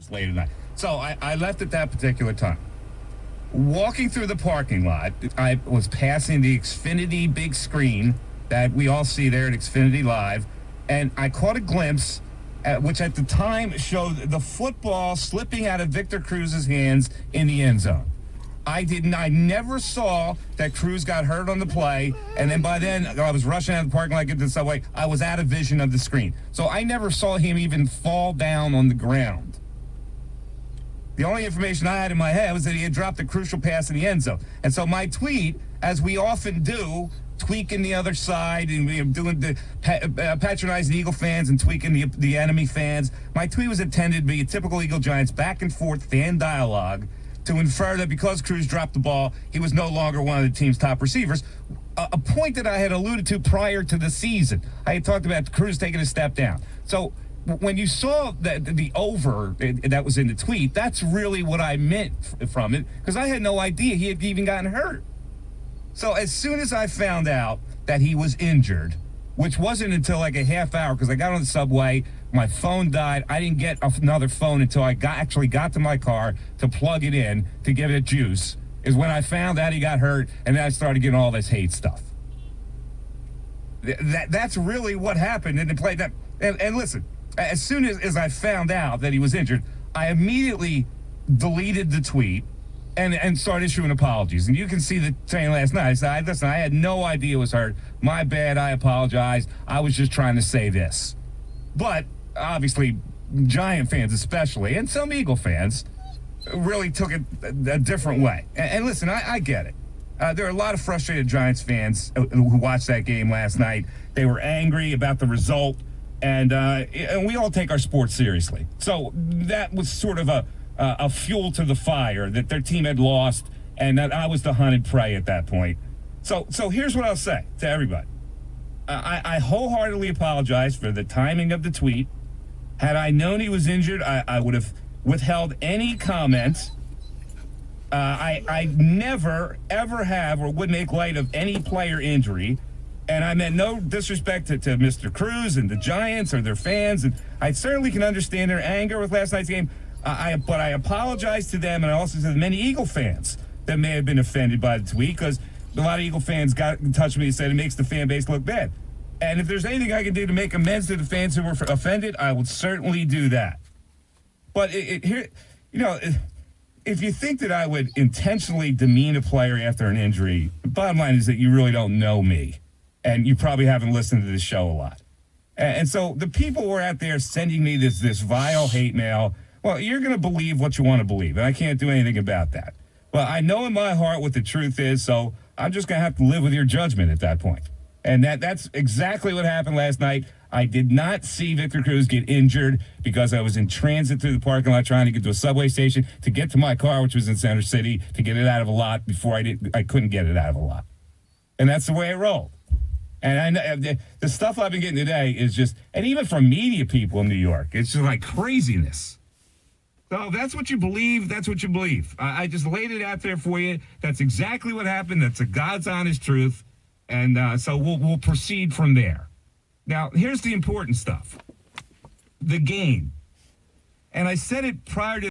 it's late at night. So I left at that particular time. Walking through the parking lot, I was passing the Xfinity big screen that we all see there at Xfinity Live, and I caught a glimpse, which at the time showed the football slipping out of Victor Cruz's hands in the end zone. I never saw that Cruz got hurt on the play, and then by then I was rushing out of the parking lot, get to the subway. I was out of vision of the screen. So I never saw him even fall down on the ground. The only information I had in my head was that he had dropped a crucial pass in the end zone. And so my tweet, as we often do, tweaking the other side and doing the patronizing Eagle fans and tweaking the enemy fans, my tweet was intended to be a typical Eagle Giants back and forth fan dialogue to infer that because Cruz dropped the ball, he was no longer one of the team's top receivers, a point that I had alluded to prior to the season. I had talked about Cruz taking a step down. So when you saw the over that was in the tweet, that's really what I meant from it, because I had no idea he had even gotten hurt. So as soon as I found out that he was injured, which wasn't until like a half hour, because I got on the subway, my phone died. I didn't get another phone until I actually got to my car to plug it in to give it juice, is when I found out he got hurt, and then I started getting all this hate stuff. That's really what happened in the play. And listen, as soon as I found out that he was injured, I immediately deleted the tweet and started issuing apologies. And you can see the saying last night. I said, listen, I had no idea it was hurt. My bad. I apologize. I was just trying to say this. But obviously, Giant fans especially, and some Eagle fans, really took it a different way. And listen, I get it. There are a lot of frustrated Giants fans who watched that game last night. They were angry about the result. And we all take our sports seriously. So that was sort of a fuel to the fire that their team had lost, and that I was the hunted prey at that point. So here's what I'll say to everybody. I wholeheartedly apologize for the timing of the tweet. Had I known he was injured, I would have withheld any comments. I never, ever have or would make light of any player injury. And I meant no disrespect to Mr. Cruz and the Giants or their fans. And I certainly can understand their anger with last night's game. But I apologize to them, and I also to the many Eagle fans that may have been offended by the tweet, because a lot of Eagle fans got in touch with me and said it makes the fan base look bad. And if there's anything I can do to make amends to the fans who were offended, I would certainly do that. But here, if you think that I would intentionally demean a player after an injury, the bottom line is that you really don't know me. And you probably haven't listened to this show a lot. And so the people who are out there sending me this vile hate mail, well, you're going to believe what you want to believe, and I can't do anything about that. But I know in my heart what the truth is, so I'm just going to have to live with your judgment at that point. And that's exactly what happened last night. I did not see Victor Cruz get injured because I was in transit through the parking lot trying to get to a subway station to get to my car, which was in Center City, to get it out of a lot before I couldn't get it out of a lot. And that's the way it rolled. And I know the stuff I've been getting today is just, and even from media people in New York, it's just like craziness. So that's what you believe. That's what you believe. I just laid it out there for you. That's exactly what happened. That's a God's honest truth. And so we'll proceed from there. Now, here's the important stuff. The game. And I said it prior to